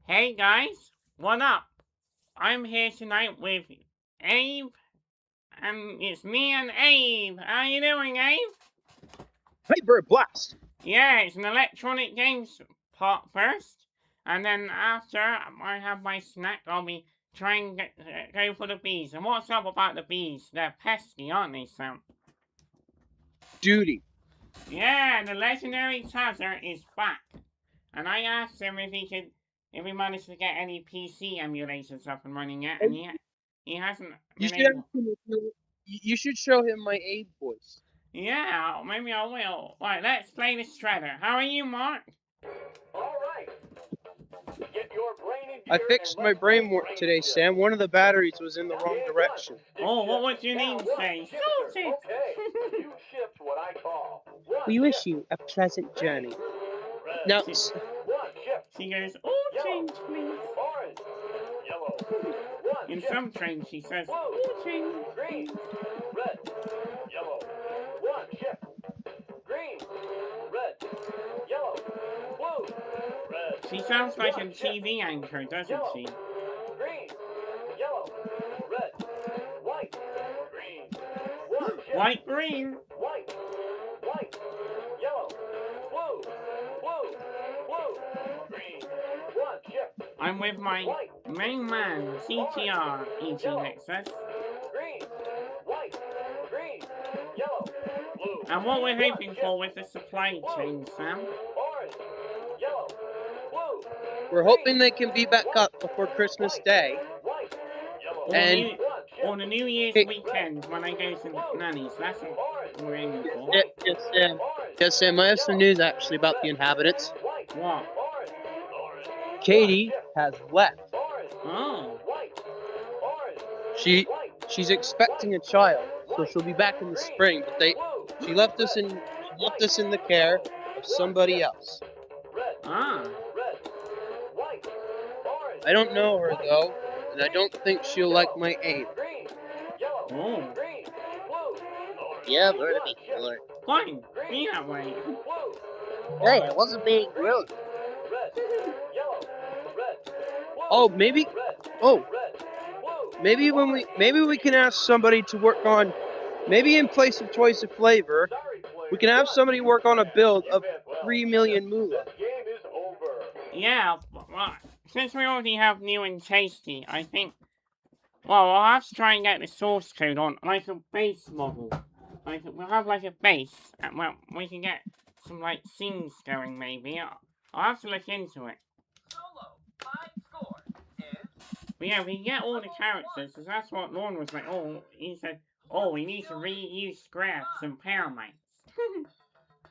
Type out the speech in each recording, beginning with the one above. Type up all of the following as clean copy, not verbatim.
Hey guys, what up? I'm here tonight with Abe, and it's me and Abe. How you doing, Abe? Hyper Blast! Yeah, it's an electronic games part first, and then after I have my snack, I'll be trying to go for the bees. And what's up about the bees? They're pesky, aren't they, Sam? Duty. Yeah, the legendary Tazzer is back. And I asked him if he managed to get any PC emulators up and running yet, and he hasn't You been should able. you should show him my Abe voice. Yeah, maybe I will. Right, let's play the Shredder. How are you, Mark? All right. Get your brain in I gear fixed and my let's brain go work brain today, shift. Sam. One of the batteries was in the wrong Yeah, direction. Oh, what would you need to say? Shifter. Shoot it! Okay, you shift what I call. One We wish shift. you a pleasant journey. Red. Now, One shift. She goes, oh, change, please. Orange. Yellow. One In shift. some trains, she says, Blue. oh, change, Green. please. Red. Yellow. One shift. Green. Red. Yellow. Blue. Red. She sounds like a One shift. TV anchor, doesn't Yellow. she? Green. Yellow. Red. White. Green. One shift. White, green. White. Yellow. Blue. Green. One shift. I'm with my main man, CTR, E.G. Nexus. Green. White. Green. Yellow. Blue. And what we're hoping for with the supply chain, Sam? Orange. Yellow. Blue. we're hoping they can be back up before Christmas Day. White. Yellow. And on the New Year's Hey. weekend when I go to Nanny's. That's what we're aiming for. Yes, Sam, I have some news actually about the inhabitants. What? Katie has left. Oh. She's expecting a child, so she'll be back in the spring. But she left us in the care of somebody else. Ah. I don't know her though, and I don't think she'll like my Abe. Oh. Yeah, learn to be killer. Fine. Be that way. Hey, I wasn't being rude. Oh, maybe we can ask somebody to work on, maybe in place of Choice of Flavor, we can have somebody work on a build of 3 million moolah. Yeah, well, since we already have new and tasty, I think, well, I'll have to try and get the source code on, like a base model. Like, we'll have like a base, and well, we can get some like scenes going maybe. I'll have to look into it. But yeah, we can get all the characters, because that's what Lorne was like, oh, he said, oh, we need to reuse scraps and paramites.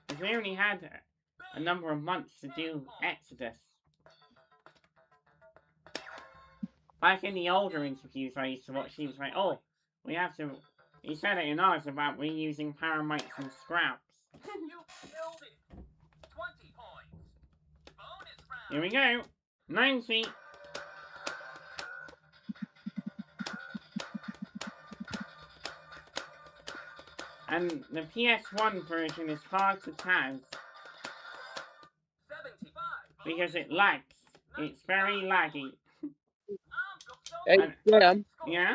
Because we only had a number of months to do Exodus. Back in the older interviews I used to watch, he was like, oh, we have to, he said it in ours about reusing paramites and scraps. Here we go. 90. And the PS1 version is hard to tag because it lags. It's very laggy. Hey, Sam. Yeah?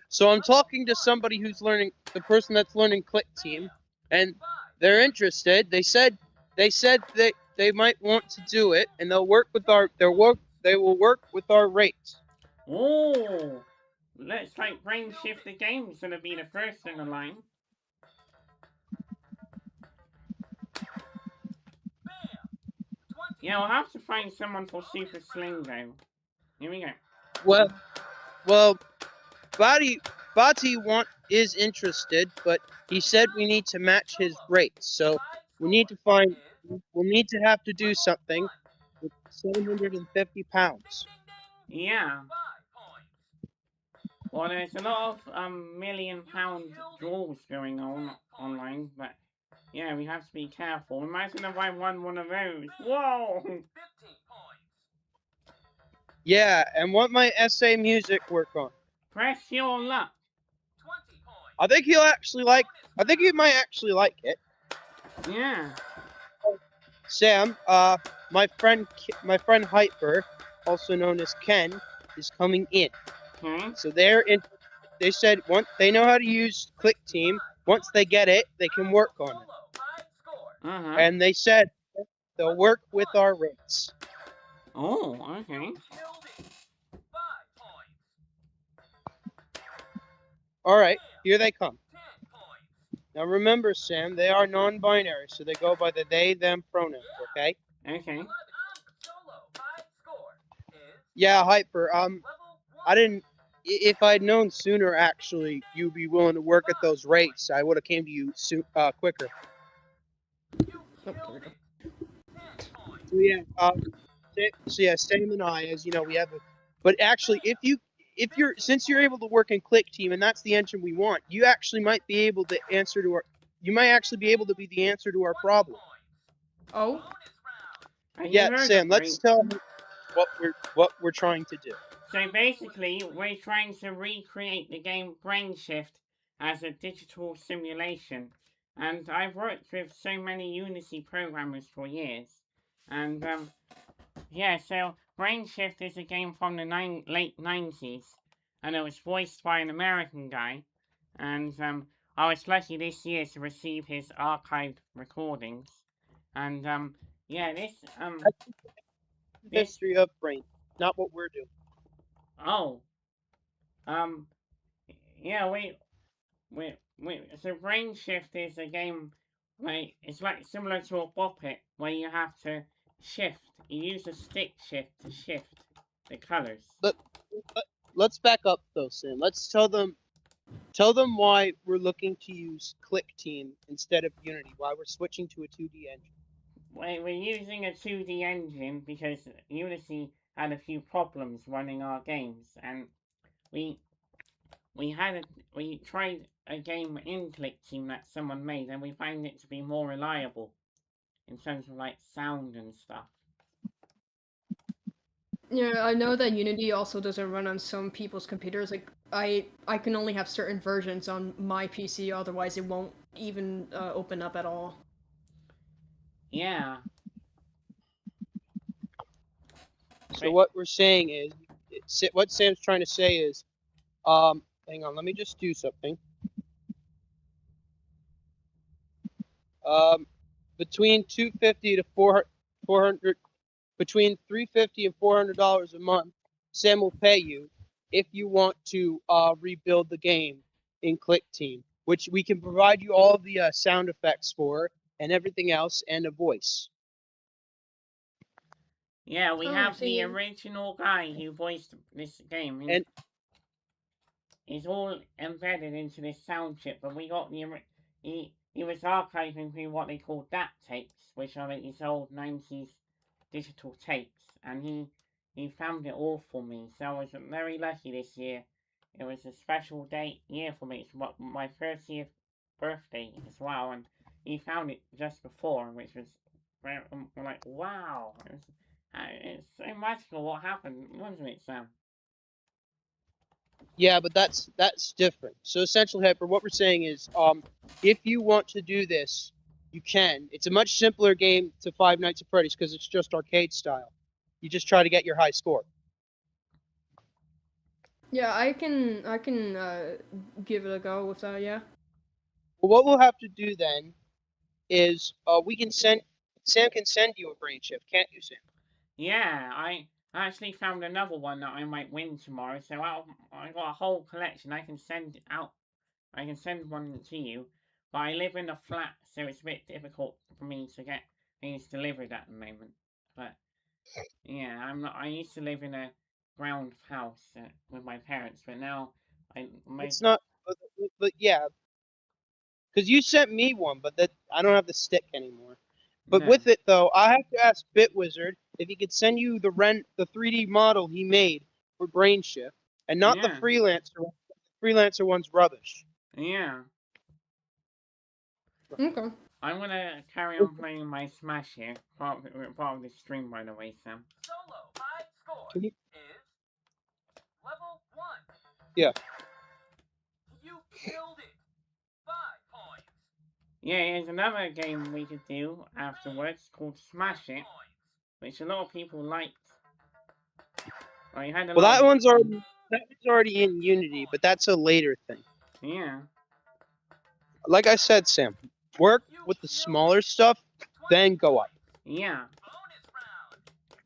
So I'm talking to somebody who's learning, the person that's learning Click Team, and they're interested. They said that they might want to do it, and they will work with our rates. Oh, let's like brain shift the game. It's gonna be the first in the line. Yeah, we'll have to find someone for Super Sling though. Here we go. Well, Bati is interested, but he said we need to match his rates. So we'll need to have to do something with 750 pounds. Yeah. Well, there's a lot of £1 million draws going on online, but yeah, we have to be careful. Imagine if I won one of those. Whoa! Yeah, and what might SA Music work on? Press your luck. I think he might actually like it. Yeah. Sam, my friend Hyper, also known as Ken, is coming in. Hmm? So they said once they know how to use Click Team, once they get it, they can work on it. Uh-huh. And they said they'll work with our rates. Oh, okay. All right, here they come. Now remember, Sam, they are non-binary, so they go by the they/them pronouns. Okay? Okay. Yeah, Hyper. I didn't. If I'd known sooner, actually, you'd be willing to work at those rates, I would have came to you quicker. Oh, there we go. So yeah, Sam and I, as you know, we have a. But actually, since you're able to work in Click Team, and that's the engine we want, you actually might be able to answer to our. You might actually be able to be the answer to our problem. Oh, Have you Yeah, heard Sam. of Let's tell them what we're trying to do. So basically, we're trying to recreate the game BrainShift as a digital simulation. And I've worked with so many Unity programmers for years. And yeah, so BrainShift is a game from the late 90s. And it was voiced by an American guy. And I was lucky this year to receive his archived recordings. And yeah, this History of brain, not what we're doing. oh um yeah, so Brain Shift is a game where it's like similar to a Bop It, where you have to shift. You use a stick shift to shift the colors. Let's back up though, Sam. Let's tell them why we're looking to use Click Team instead of Unity. Why we're switching to a 2D engine. We're using a 2D engine because Unity had a few problems running our games, and we we tried a game in Click Team that someone made, and we found it to be more reliable in terms of like sound and stuff. yeah, I know that Unity also doesn't run on some people's computers. Like, I can only have certain versions on my PC, otherwise it won't even open up at all. Yeah. So what we're saying is, what Sam's trying to say is, hang on, let me just do something. Between $250 to 400, between $350 and $400 a month, Sam will pay you if you want to rebuild the game in Click Team, which we can provide you all the sound effects for and everything else and a voice. Yeah, we Oh, have so the you- original guy who voiced this game. And It's all embedded into this sound chip, but we got he was archiving through what they call DAT tapes, which are like these old 90s digital tapes, and he found it all for me. So I was very lucky this year. It was a special year for me. It's my 30th birthday as well, and he found it just before, which was like wow. It's so magical what happened, wasn't it, Sam? yeah, but that's different. So essentially, Hyper, what we're saying is, if you want to do this, you can. It's a much simpler game to Five Nights at Freddy's because it's just arcade style. You just try to get your high score. yeah, I can give it a go with that. Yeah. Well, what we'll have to do then is Sam can send you a brain shift, can't you, Sam? Yeah, I actually found another one that I might win tomorrow. So I got a whole collection. I can send out. I can send one to you. But I live in a flat, so it's a bit difficult for me to get things delivered at the moment. But yeah, I'm not. I used to live in a ground house with my parents, but now I It's not, but yeah, because you sent me one, but that I don't have the stick anymore. But no. with it though, I have to ask BitWizard if he could send you the 3D model he made for Brain Shift, and not the Yeah, freelancer one. The freelancer one's rubbish. yeah. Okay. I'm gonna carry on playing my Smash here. Part of the stream, by the way, Sam. Can you? Yeah. Yeah, there's another game we could do afterwards called Smash It, which a lot of people liked. Well, you had a Well, lot that one's already in Unity, but that's a later thing. Yeah. Like I said, Sam, work with the smaller stuff, then go up. Yeah.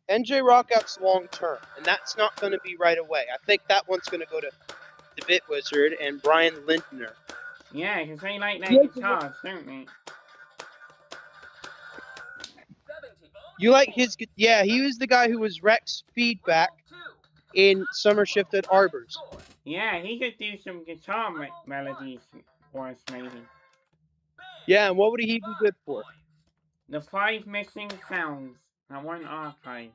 NJ Rockout's long term, and that's not going to be right away. I think that one's going to go to the Bit Wizard and Brian Lindner. Yeah, because they like their Yeah. guitars, don't they? You like his? Yeah, he was the guy who was Rex Feedback in Summer Shift at Arbors. Yeah, he could do some guitar melodies for us, maybe. Yeah, and what would he be good for? The 5 missing sounds that weren't archived.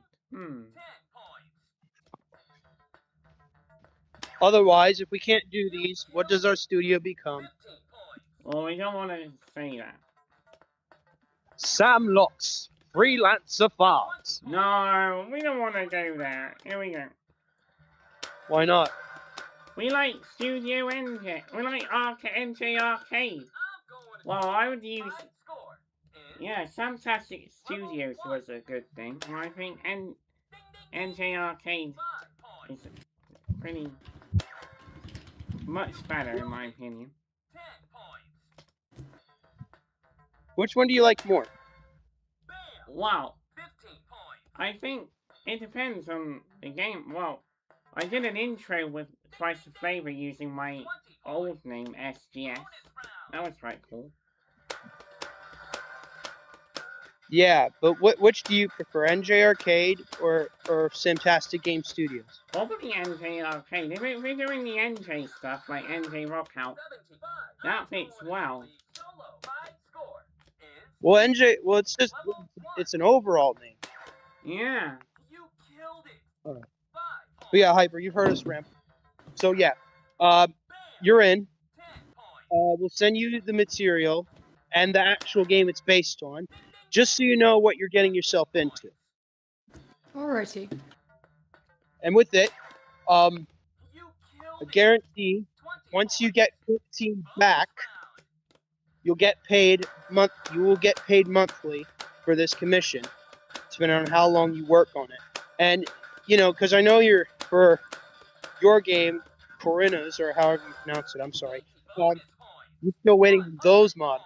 Otherwise, if we can't do these, what does our studio become? Well, we don't want to say that. Sam Locks, Freelancer Farms. No, we don't want to go there. Here we go. Why not? We like Studio NJ. We like NJ Arcade. Well, I would use... Yeah, Samtastic Studios was a good thing. And I think NJ Arcade is pretty... much better, in my opinion. Which one do you like more? Wow. I think it depends on the game. Well, I did an intro with Twice the Flavor using my old name, SGS. That was quite cool. Yeah, but which do you prefer, NJ Arcade or Samtastic Game Studios? Probably NJ Arcade. If we're doing the NJ stuff, like NJ Rockout, that fits well. Well, NJ, well, it's an overall name. Yeah. But yeah, Hyper, you've heard us ramp. So yeah, you're in. We'll send you the material and the actual game it's based on, just so you know what you're getting yourself into. Alrighty. And with it, I guarantee once you get 15 back, you'll get paid You will get paid monthly for this commission, depending on how long you work on it. And you know, because I know for your game, Corinna's or however you pronounce it. I'm sorry. You're still waiting for those mods.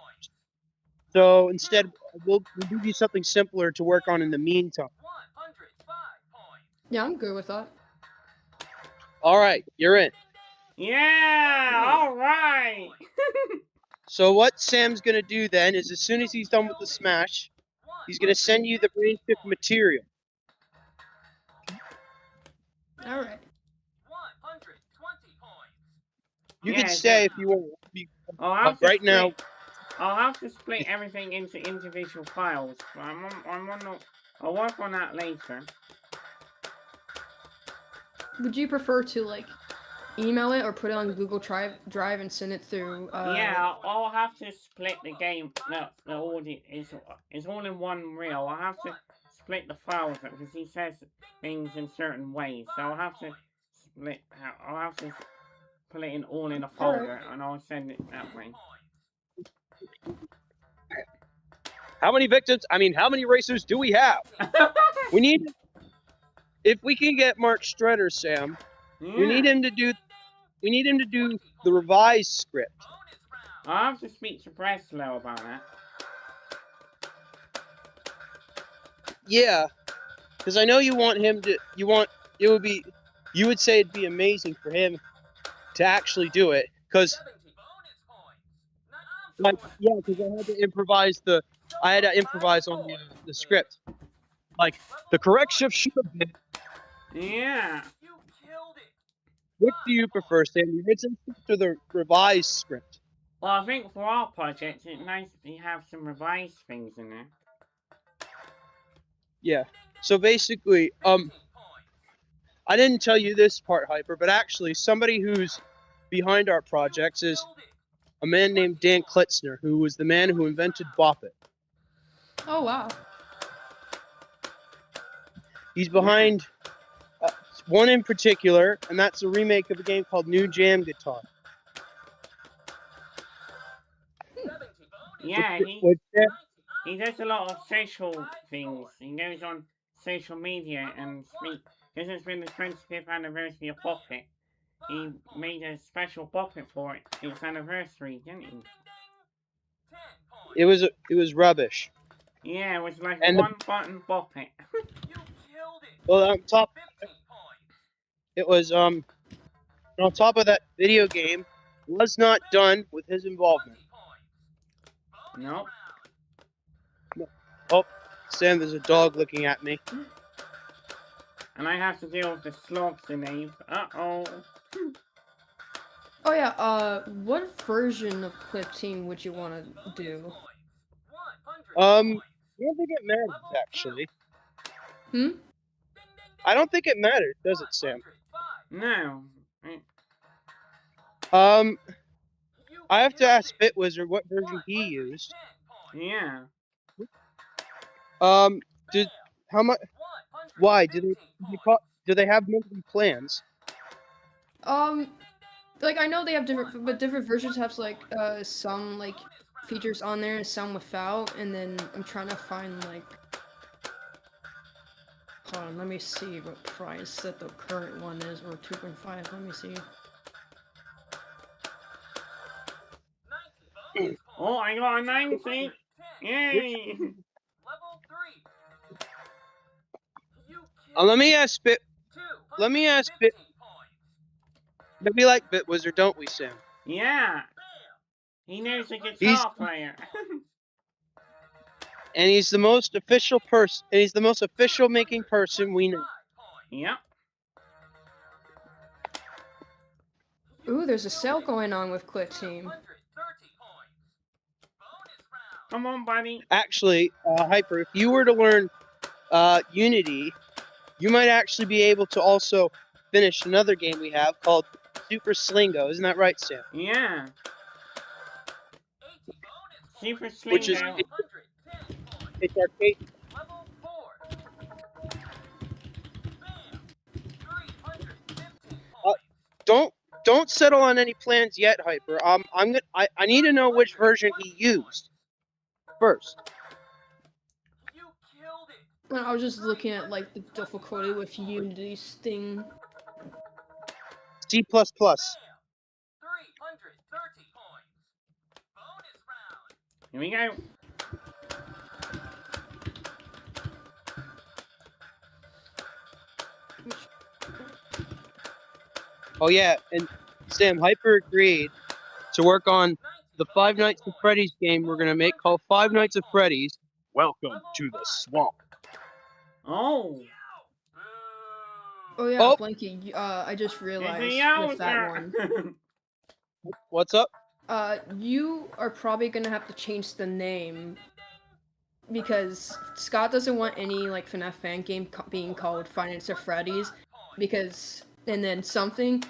So instead, we'll give you something simpler to work on in the meantime. Yeah, I'm good with that. All right, you're in. Yeah, all right. So what Sam's going to do then is as soon as he's done with the Smash, he's going to send you the Brain Shift material. Alright. You Yeah, can stay if you want. Right now, I'll have to split everything into individual files. But I'll work on that later. Would you prefer to, like, email it or put it on Google Drive and send it through, Yeah, I'll have to split the game. No, the audio is all in one reel. I'll have to split the files up because he says things in certain ways. So I'll have to split. I'll have to put it all in a folder, and I'll send it that way. how many victims? I mean, how many racers do we have? We need. If we can get Mark Strutter, Sam, we need him to do. We need him to do the revised script. I'll have to speak to Breslow about that. Yeah, because I know you want him to. You would say it'd be amazing for him to actually do it, because. Like, yeah, because I had to improvise on the script. Like, the correct shift should have been. Yeah. Which do you prefer, Sam? The original script or the revised script? Well, I think for our project, it's nice to have some revised things in there. Yeah. So basically, I didn't tell you this part, Hyper, but actually, somebody who's behind our projects is a man named Dan Klitzner, who was the man who invented Bop It. Oh, wow. He's behind one in particular, and that's a remake of a game called New Jam Guitar. Yeah, Would Sam, he does a lot of social things. He goes on social media and speak. This has been the 25th anniversary of Poppet. He made a special Poppet for it. Its anniversary, didn't he? it was rubbish. Yeah, it was like And one button Poppet. well, on top, it was on top of that, video game was not done with his involvement. Nope. Oh, Sam, there's a dog looking at me. And I have to deal with the slugs in Abe. Uh-oh. Oh yeah, what version of Clip Team would you want to do? I don't think it matters, actually. Hmm? I don't think it matters, does it, Sam? No. I have to ask Bitwizard what version he used. Yeah. How much? Why do they have monthly plans? Like I know they have different, but different versions have like some like features on there and some without, and then I'm trying to find like. Hold on, let me see what price that the current one is, or 2.5. Let me see. Oh, I got a 90. Yay! Let me ask Bit. Let me like Bitwizard, don't we, Sam? Yeah. He knows a guitar player. And he's the most official person. And he's the most official making person we know. Yep. Ooh, there's a sale going on with Click Team. Come on, buddy. Actually, Hyper, if you were to learn Unity, you might actually be able to also finish another game we have called Super Slingo. Isn't that right, Sam? Yeah. Super Slingo. Which is it's arcade. Don't settle on any plans yet, Hyper. I need to know which version he used first. I was just looking at like the difficulty with Unity's thing. C++. Here we go. Oh yeah, and Sam, Hyper agreed to work on the Five Nights at Freddy's game we're gonna make called Five Nights at Freddy's. Welcome to the swamp. Oh. Oh yeah, Oh. Blanky. I just realized It's with that one. What's up? You are probably gonna have to change the name because Scott doesn't want any like FNAF fan game being called Five Nights at Freddy's because and then something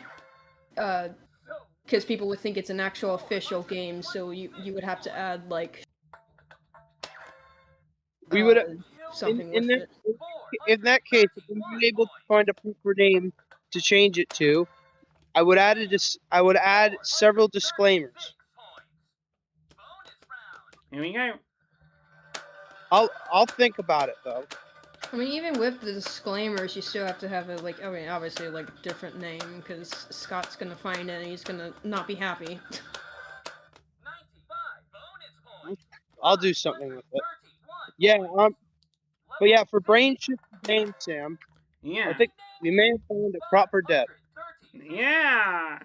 because people would think it's an actual official game, so you would have to add like We would something in with it. In that case, if we were able to find a proper name to change it to, I would add several disclaimers. Here we go. I'll think about it though. I mean, even with the disclaimers, you still have to have a like. I mean, obviously, like different name because Scott's gonna find it and he's gonna not be happy. I'll do something with it. Yeah. But yeah, for Brain Shift game, Sam, Yeah. I think we may have found a proper dev. Yeah.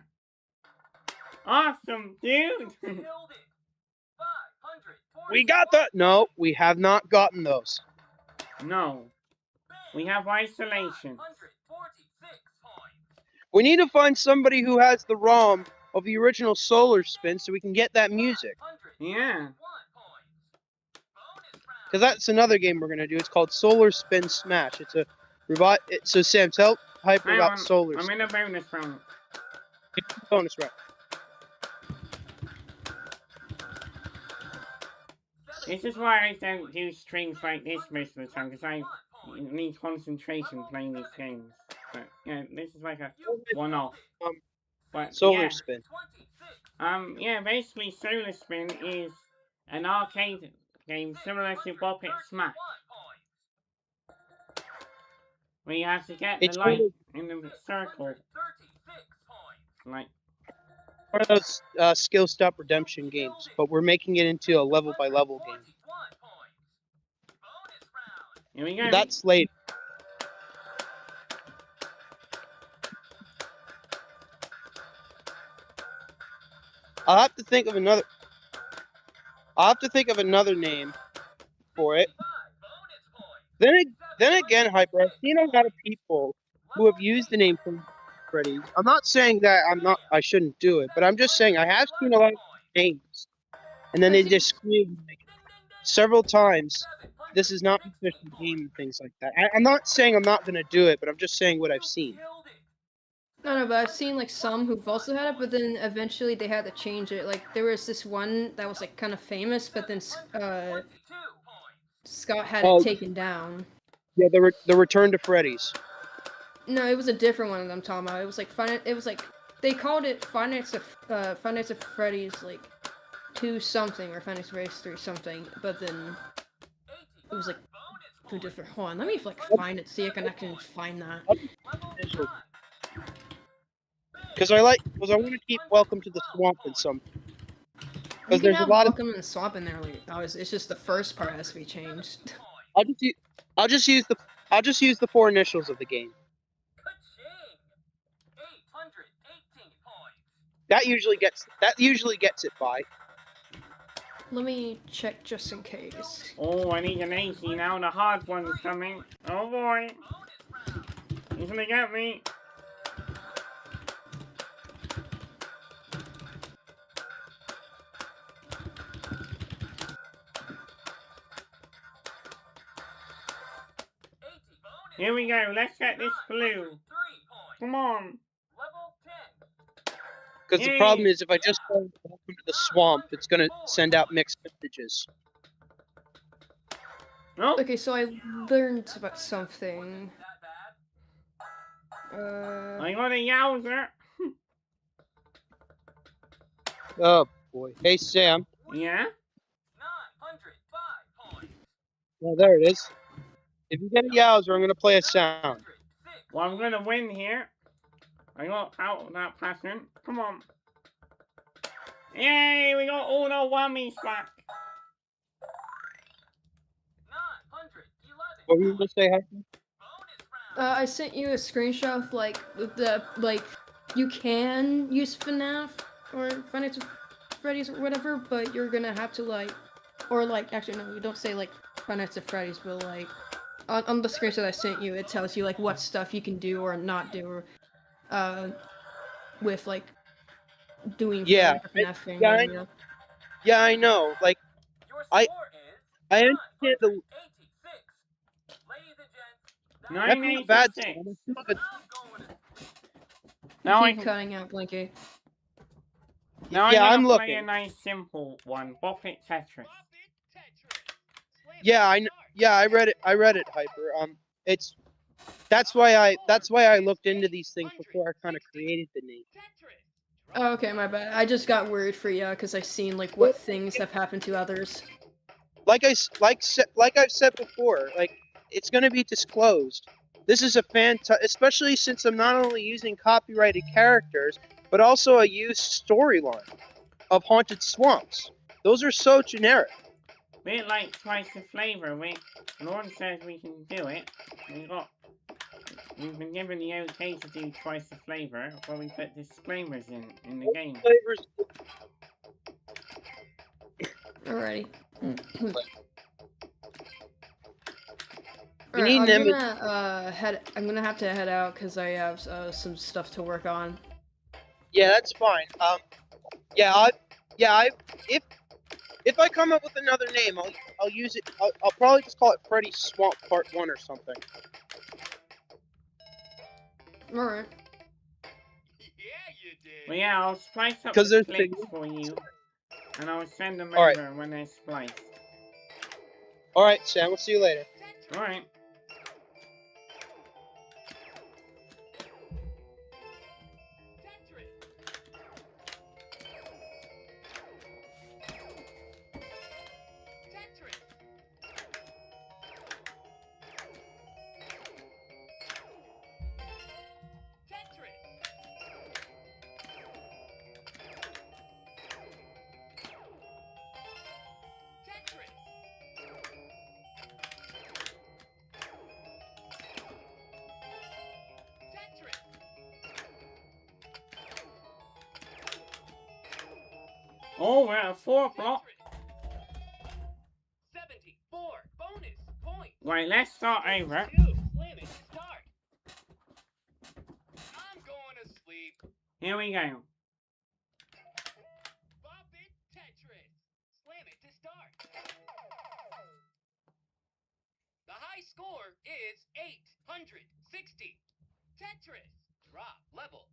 Awesome, dude. We got that. No, we have not gotten those. No. We have isolation. We need to find somebody who has the ROM of the original Solar Spin so we can get that music. Yeah. Because that's another game we're gonna do. It's called Solar Spin Smash. It's a robot. So Sam, tell Hyper Hang about on, Solar I'm Spin. in a bonus round. Bonus round. This is why I don't do streams like this most of the time, because I need concentration playing these games. But yeah, this is like a one-off. But Solar yeah. Spin. Yeah, basically Solar Spin is an arcade game similar to Bop It Smash, where you have to get the It's light in the circle, like. one of those skill stop redemption games, but we're making it into a level by level game. Here we go. That's late. I'll have to think of another. I'll have to think of another name for it. Then again, Hyper, I've seen a lot of people who have used the name Freddy's. I'm not saying that I shouldn't do it, but I'm just saying I have seen a lot of names, and then they just scream like several times. This is not an official game and things like that. I'm not saying I'm not gonna do it, but I'm just saying what I've seen. No, but I've seen like some who've also had it, but then eventually they had to change it. Like there was this one that was like kind of famous, but then Scott had Oh. it taken down. Yeah, the Return to Freddy's. No, it was a different one that I'm talking about. It was like they called it Five Nights at Freddy's like 2 something or Five Nights at Freddy's 3 something, but then it was like 2 different. Hold on, let me like find it, see if I can find that. Because I want to keep Welcome to the Swamp in some. You Because can there's a have lot of. Welcome in the Swamp in there. Like, it's just the first part has to be changed. I'll just use the 4 initials of the game. That usually gets it by. Let me check just in case. Oh, I need an 80 now. The hard one's coming. Oh boy. He's gonna get me. Here we go. Let's get this blue. Come on. Because the problem is, if I just go Welcome to the Swamp, it's gonna send out mixed messages. Oh. Okay, so I learned about something. I got a Yowzer. Oh boy. Hey Sam. Yeah? Well, there it is. If you get a Yowzer, I'm gonna play a sound. Well, I'm gonna win here. I got out of that pattern. Come on. Yay! We got all the whammies back. What were you gonna say, Hyper? I sent you a screenshot of like you can use FNAF or Five Nights at Freddy's or whatever, but you're gonna have to actually no, you don't say like Five Nights at Freddy's, but like on the screenshot I sent you, it tells you like what stuff you can do or not do, with like doing Yeah, FNAF thing. yeah, you know? Yeah, I know. Like, I understand the. That's not bad. 986. Sam. But Now I Keep can. cutting out, Blinky. Now yeah, I'm I'm gonna play a looking. nice simple one. Bop It Tetris. Yeah, I read it. Hyper. That's why I looked into these things before I kind of created the name. Oh, okay, my bad. I just got worried for you because I seen like what things have happened to others. Like I've said before, like it's gonna be disclosed. This is a especially since I'm not only using copyrighted characters, but also a used storyline of Haunted Swamps. Those are so generic. Bit like Twice the Flavor. Lord says we can do it. We've been given the okay to do Twice the Flavor, but we put disclaimers in the game. Flavors. Alrighty. We need an image. I'm gonna have to head out because I have some stuff to work on. Yeah, that's fine. If I come up with another name, I'll use it. I'll probably just call it Freddy's Swamp Part 1 or something. Alright. Well, yeah, I'll splice up 'Cause the there's clips things- for you, and I'll send them Alright. over when they're spliced. Alright, Sam, we'll see you later. Alright. Oh, we're at 4 o'clock. 74 bonus points. Right, let's start over. Slam it to start. I'm going to sleep. Here we go. Bop it Tetris. Slam it to start. The high score is 860. Tetris. Drop level.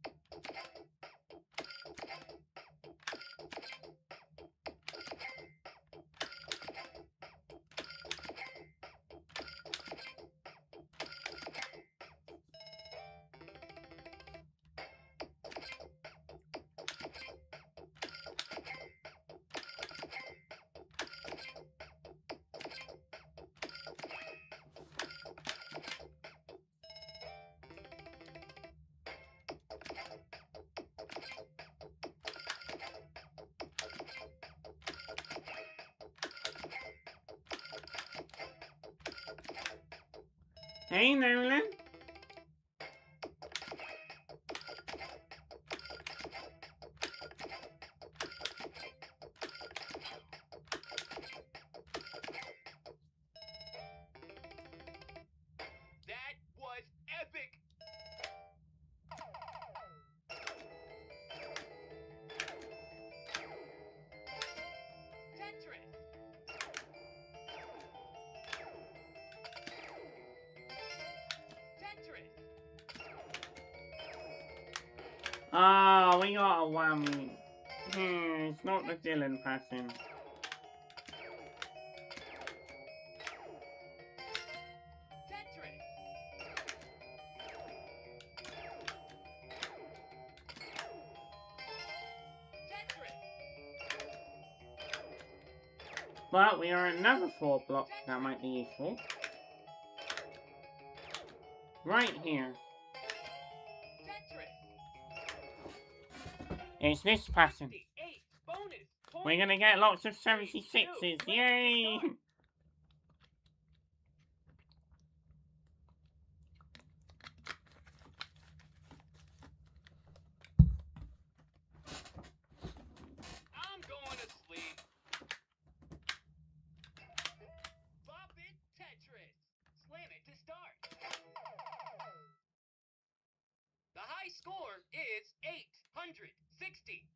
Hey, Nolan. That was epic. Tetris. Tetris. Ah, we got a whammy. It's not the Dylan pattern. Tetris. Tetris. But we are another 4 blocks that might be useful. Right here. Tetris. It's this pattern. 68 bonus points. We're gonna get lots of 76s. Yay! I'm going to sleep. Bop it Tetris. Slam it to start. The high score is 860.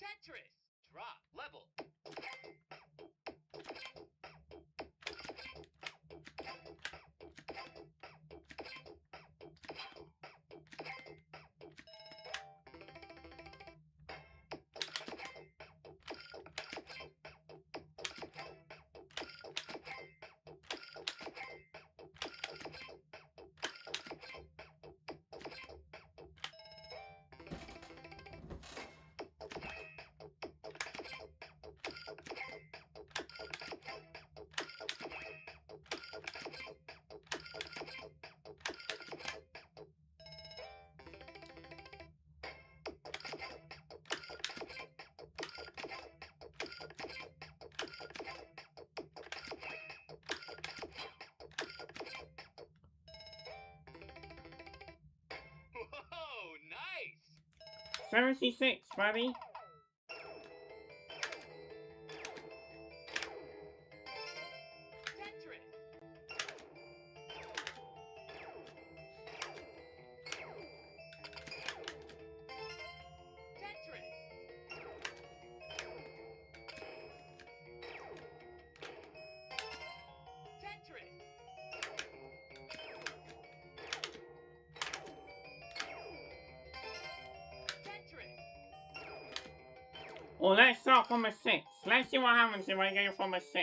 Tetris. Drop level. Whoa, nice. 76, buddy. Tetris. Tetris. Tetris. Tetris. Well, let's start from a 6. Let's see what happens if I go from a 6.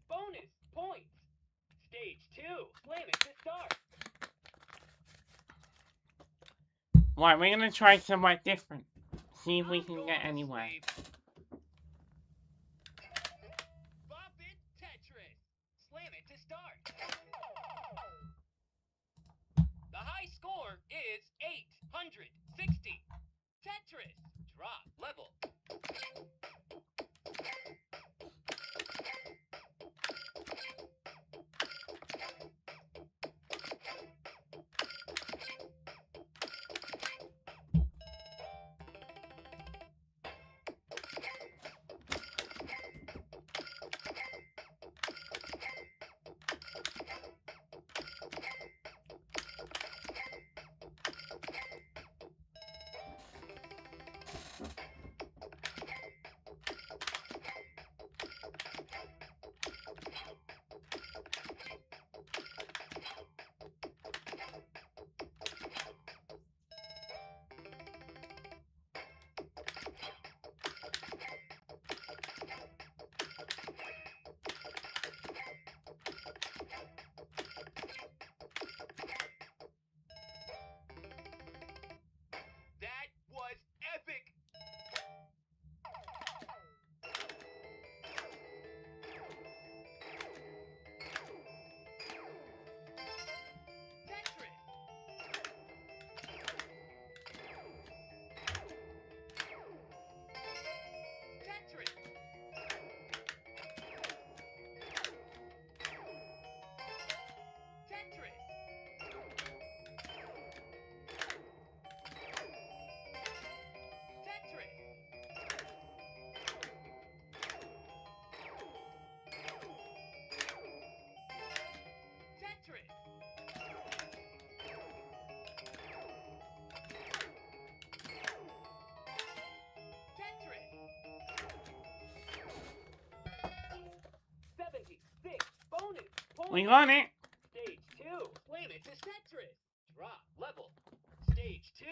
Bonus points. Stage 2. Slam it to start. Right, we're gonna try somewhere different. See if we I'm can going get to anywhere. sleep. Bop it Tetris. Slam it to start. The high score is 860. Tetris. Drop level. We got it. Stage 2. Slam it to Tetris. Drop. Level. Stage 2.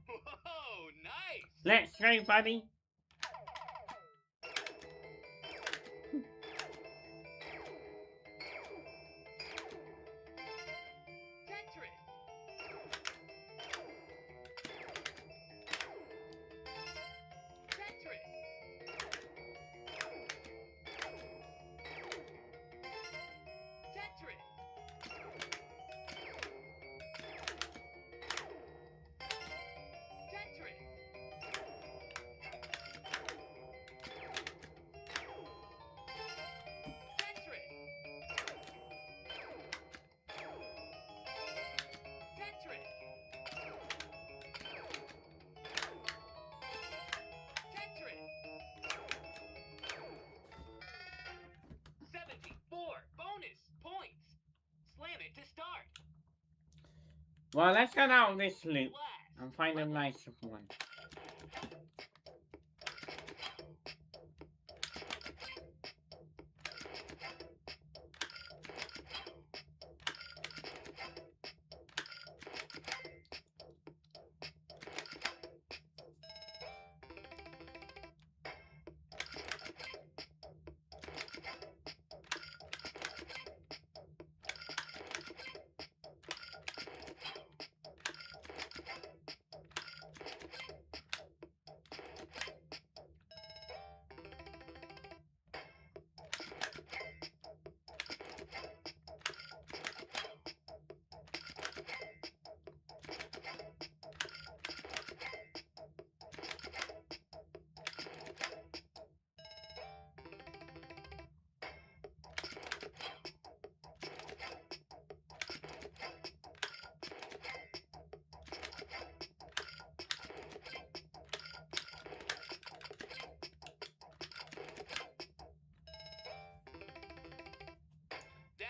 Whoa, nice. Let's go, buddy. Tetris. Tetris. Tetris. Tetris. Tetris. Tetris. Tetris. 74 bonus points. Slam it to start. Well, let's get out of this loop Blast. and find a Level. nicer one.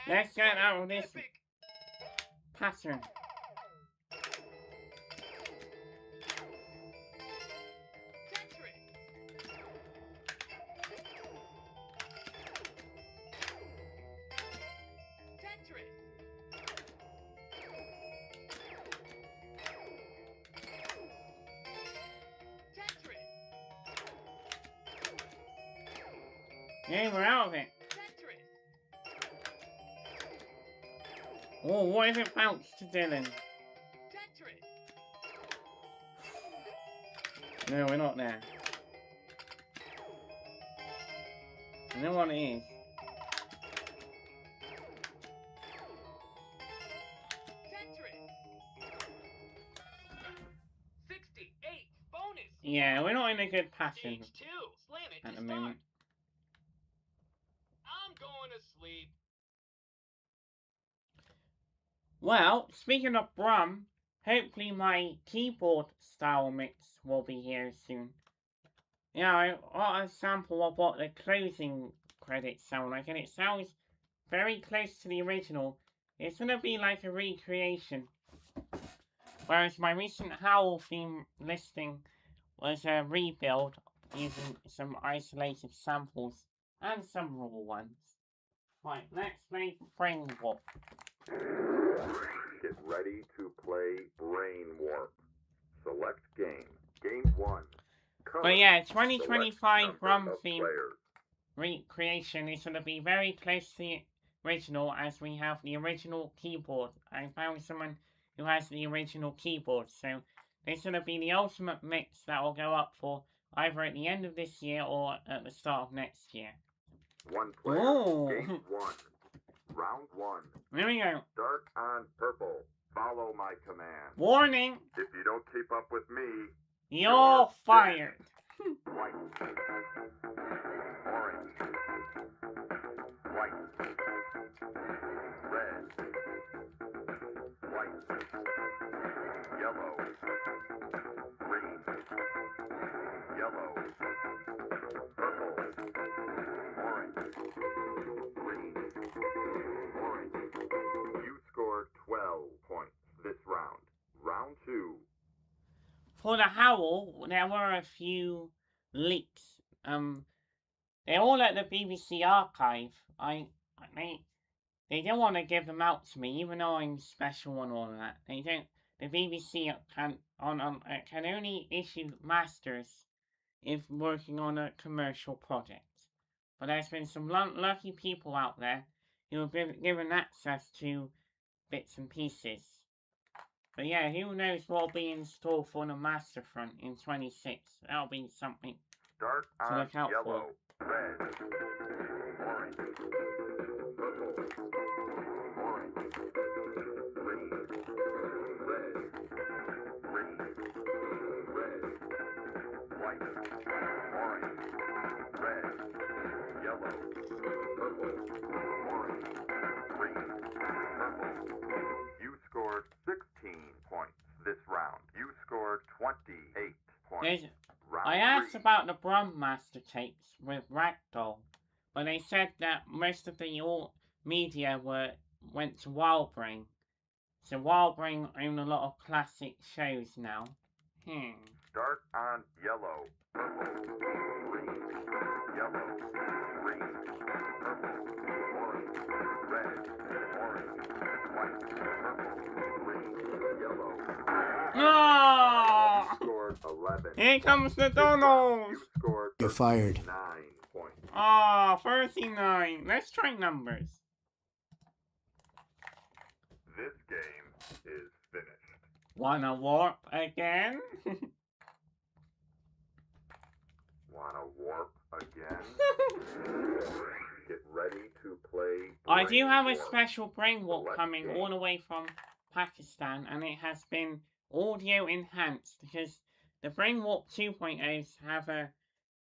Let's get out of this Epic. pattern. Tetris. Tetris. Tetris. Yeah, we're out of it. Tetris. Oh, what if it bounced to Dylan? Tetris. No, we're not there. I know what it is. Tetris. 68 bonus. Yeah, we're not in a good pattern Stage 2. Slam it at to the start. moment. I'm going to sleep. Well, speaking of Brum, hopefully my keyboard style mix will be here soon. Yeah, I got a sample of what the closing credits sound like, and it sounds very close to the original. It's gonna be like a recreation. Whereas my recent Howl theme listing was a rebuild using some isolated samples and some raw ones. Right, let's play Brain Warp. Get ready to play Brain Warp. Select game. Game 1. But yeah, Select 2025 number Brum of theme players. recreation is going to be very close to the original, as we have the original keyboard. I found someone who has the original keyboard, so This will be the ultimate mix that will go up for either at the end of this year or at the start of next year. One player. Ooh. Game 1. Round 1. There we go. Start on purple. Follow my command. Warning! If you don't keep up with me, You're fired. white. Orange. White. Red. White. Yellow. Green. Yellow. Purple. Orange. Green. Orange. You scored 12 points this round. Round 2. For the Howl, there were a few leaks. They're all at the BBC archive. They don't want to give them out to me, even though I'm special and all of that. They don't. The BBC can only issue masters if working on a commercial project. But there's been some lucky people out there who have been given access to bits and pieces. But yeah, who knows what'll be in store for the master front in 26. That'll be something. Start To on look out yellow. Red. Orange. Purple. Orange. Green. Red. Green. Red. White. Orange. Red. Yellow. Purple. Orange. Green. Purple. You scored 16 points this round. You scored 28 points. There's, Round I asked 3. about the Brummaster tapes with Ragdoll, but they said that most of the media went to Wildbrain. So Wildbrain own a lot of classic shows now. Start on yellow. Purple. Green. Yellow. Green. Purple. Orange. Red. Orange. White. Purple. Green. Yellow. Oh! You scored 11. Here comes the This round, Donalds! You scored You're fired. 9 points. Ah, 39. Let's try numbers. This game is finished. Wanna warp again? Wanna warp again? Get ready to play. I do have a Brain Warp. special brain warp Select coming game. all the way from Pakistan, and it has been audio enhanced because the Brain Warp 2.0s have a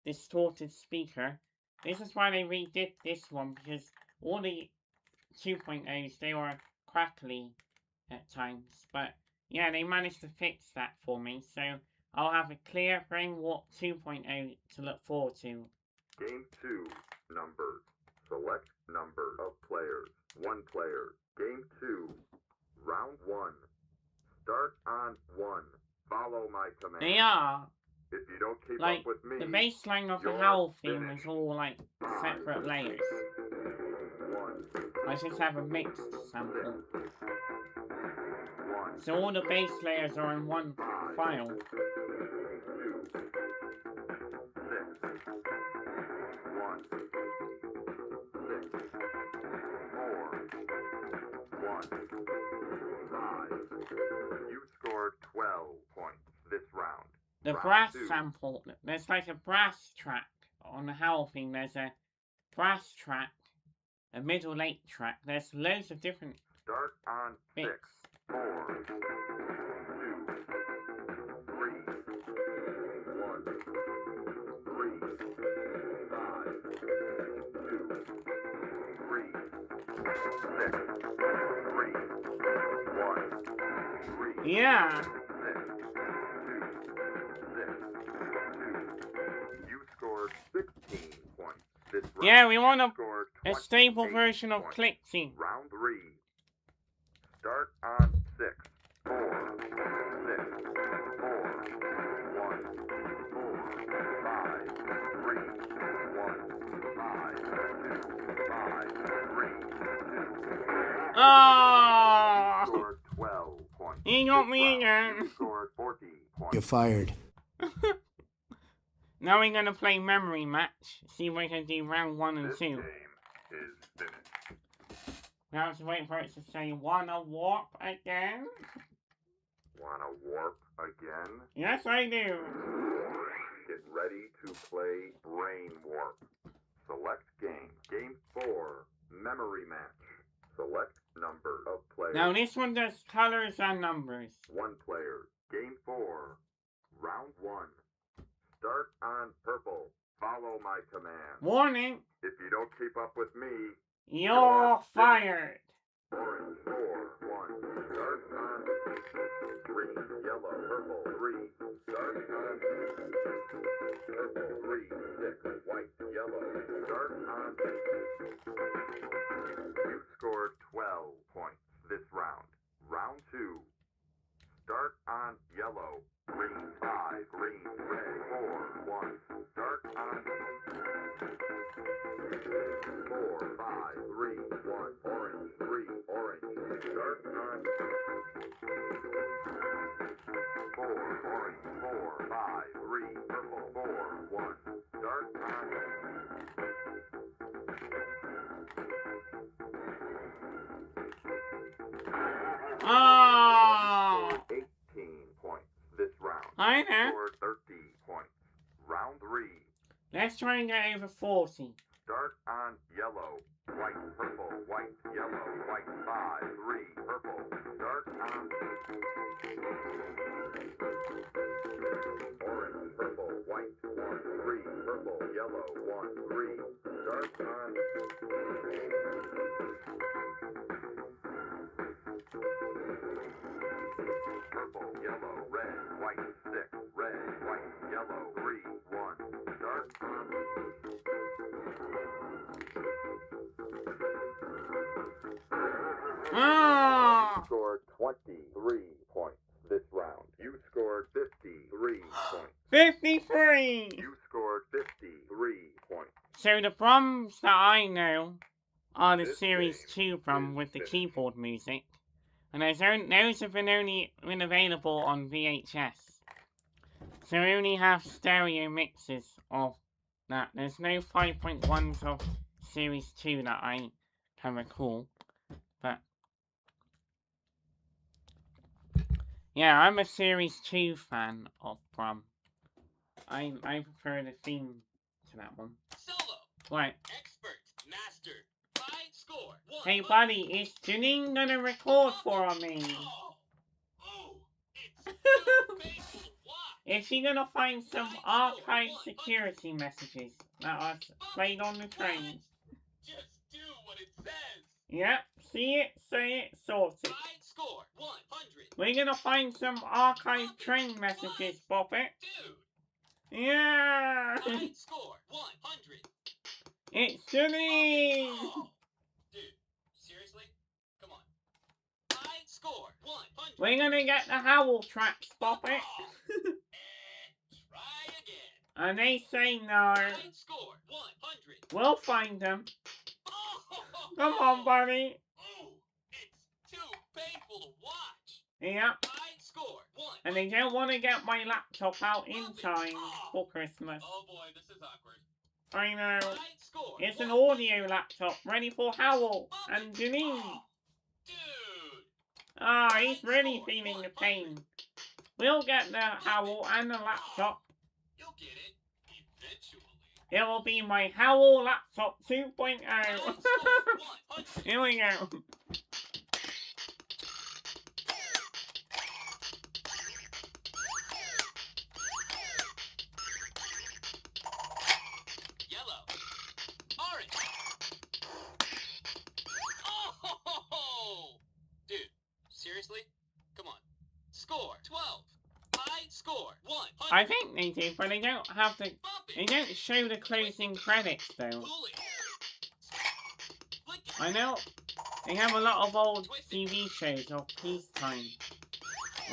distorted speaker. This is why they redid this one, because all the 2.0s, they were crackly at times. But yeah, they managed to fix that for me, so I'll have a clear Brain Warp 2.0 to look forward to. Game 2. Numbers. Select number of players. 1 player. Game 2. Round 1. Start on 1. Follow my command. They are. If you don't keep Like, up with me, the bass line of the you're Howl theme finished. is all like separate layers. 1. I just have a mixed sample. 1. So all the bass layers are in one file. 2. 6. 1. 6. 4. 1. 5. You scored 12 points this round. The Round brass 2. sample, there's like a brass track on the Howl theme. There's a brass track, a middle 8 track. There's loads of different Start on 6. bits. 4. 2. 3. 1. 3. 5. 2. 3. 6. 3. 1. 3. Yeah. 6. 2. You scored 16 points this round. Yeah, we want You scored a stable 28 version of points. Clixie. Round 3. Start on 6. 4. 6. 4. 1. 4. 5. 3. 1. 5. 2. 5. 3. 2. Oh! Scored 12 points. He got This me round, again. You scored 40 points. You're fired. Now we're gonna play memory match. See if we can do round 1 and This 2. game is finished. Now to wait for it to say wanna warp again. Wanna warp Again? Yes, I do. Get ready to play Brain Warp. Select game. Game 4. Memory match. Select number of players. Now this one does colors and numbers. 1 player. Game 4. Round 1. Start on purple. Follow my command. Warning, If you don't keep up with me, you're fired. orange 4, 1. Start on green, yellow, purple 3. Start on purple 3, 6, white, yellow. Start on. You scored 12 points this round. Round 2. Start on yellow. Green 5, green, red 4, 1. Start on 4, 5, 3, 1. Orange 3, orange. Start on 4, orange 4, 5, 3, purple 4, 1. Start on. Oh, 18 points this round. I know. Scored 13 points. Round 3. Let's try and get over 40. Start on yellow. White, purple, white, yellow, white, 5, 3, purple. Start on orange, purple, white, 1, 3, purple, yellow, 1, 3. Start on purple, yellow, red, white, 6, red, white, yellow, 3, 1. Start on Oh, scored 23 points this round. You scored 53 points. 53. You scored 53 points. So the problems that I know are the This Series game 2 problem is with the finished. keyboard music. And those have only been available on VHS. So we only have stereo mixes of that. There's no 5.1s of Series 2 that I can recall. But yeah, I'm a Series 2 fan of Brum. I prefer the theme to that one. Solo. Right. Expert. Master. Fine score. 1. Hey buddy, is Janine gonna record for me? Oh. Oh. It's too painful to watch. Is she gonna find some archive security messages that are played on the train? Just do what it says. Yep, see it, say it, sort it. Fine score. 100. We're gonna find some archive train messages, Bobbit. Dude. Yeah! Fine score. 100. It's Janine! Oh. Dude. Seriously? Come on. Fine score. 100. We're gonna get the Howl tracks, Bobbit. And try again. And they say no. Fine score. 100. We'll find them. Oh. Come on, buddy. Oh. It's too painful to watch. Yep. Fine score. 100. And they don't want to get my laptop out in time for Christmas. Oh boy, this is awkward. I know. Fine score. It's an 100. audio laptop ready for Howl and Janine. Oh, dude. Ah, he's really feeling the pain. We'll get the Howl and the laptop. You'll get it eventually. It will be my Howl laptop 2.0. Fine score. 100. Here we go. Yellow. Orange. Oh, dude. Seriously? Come on. Score 12. Fine score 100. I think they do, but they don't have the. Bump They it. don't show the closing credits though. Pull it. Flick it. I know they have a lot of old TV shows of peacetime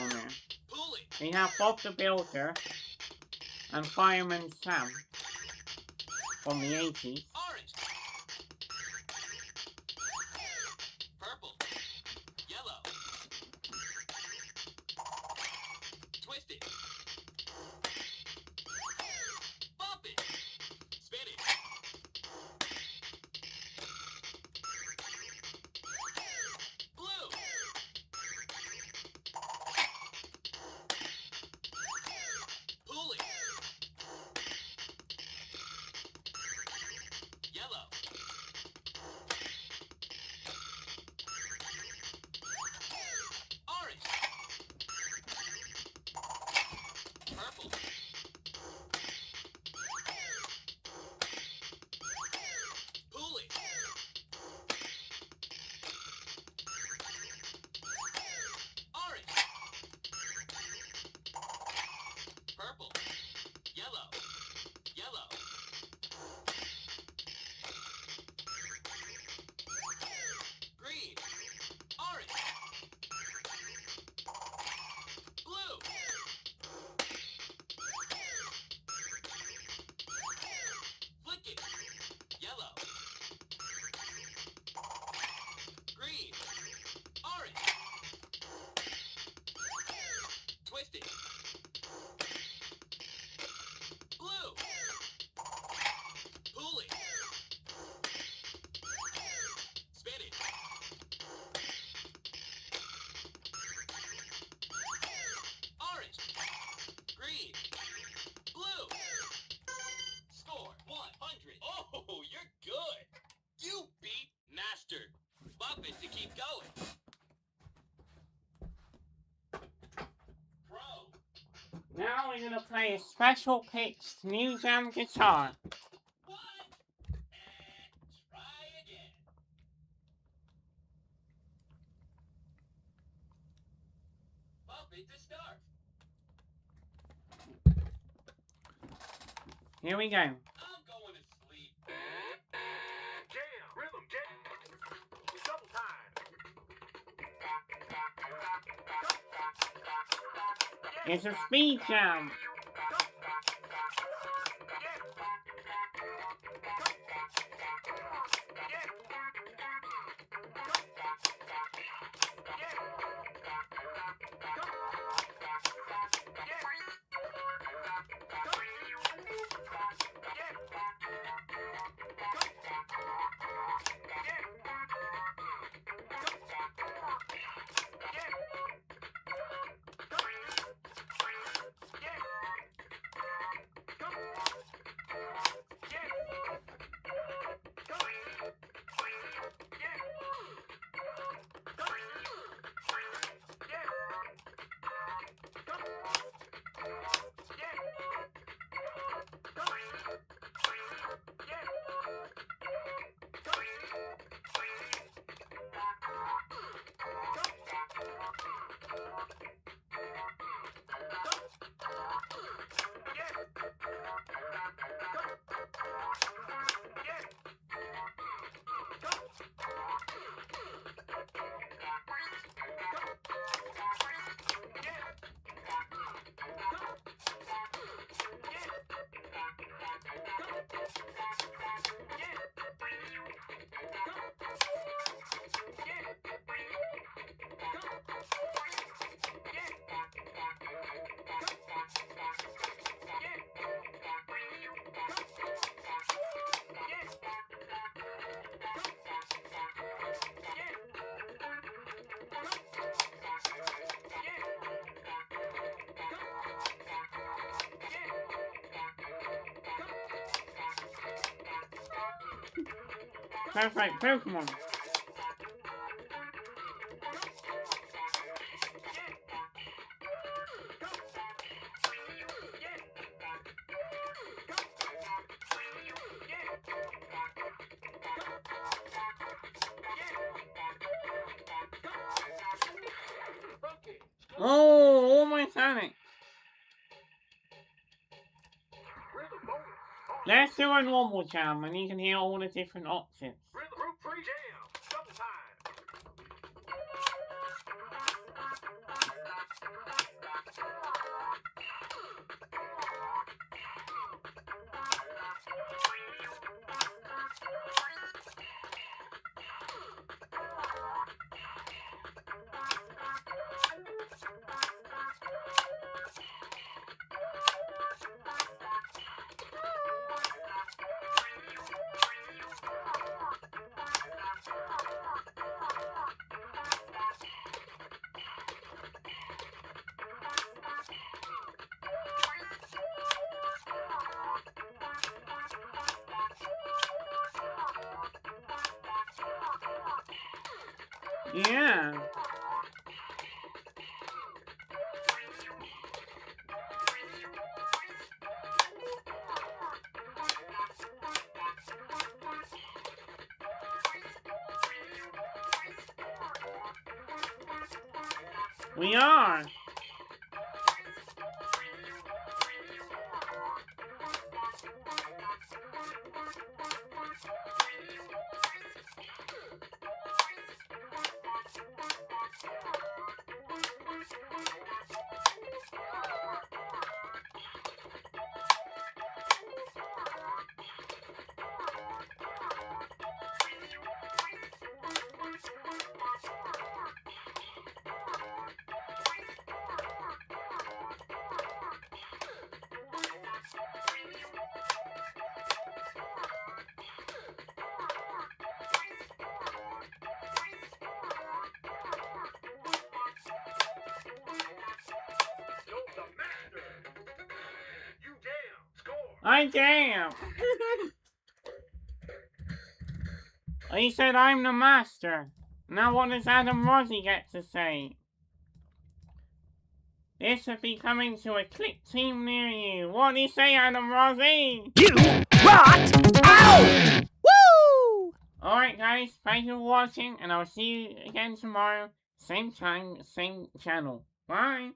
on there. Pull it. They have Bob the Builder and Fireman Sam from the 80s. Orange. Purple. Yellow. Twist it. Bump it. Spin it. Blue. play a special pitched new jam guitar. What? And try again. Bump it to start. Here we go. I'm going to sleep. Jam, rhythm, jam. Double time. It's a speed jam. Sounds like Pokemon. Oh, almost had it. Let's do a normal jam and you can hear all the different options. Group free jam. Double time. Yeah. We are. I damn. He said I'm the master. Now what does Adam Rossi get to say? this will be coming to a click team near you. What do you say, Adam Rossi? You rock out! Woo! Alright guys, thank you for watching, and I'll see you again tomorrow. Same time, same channel. Bye!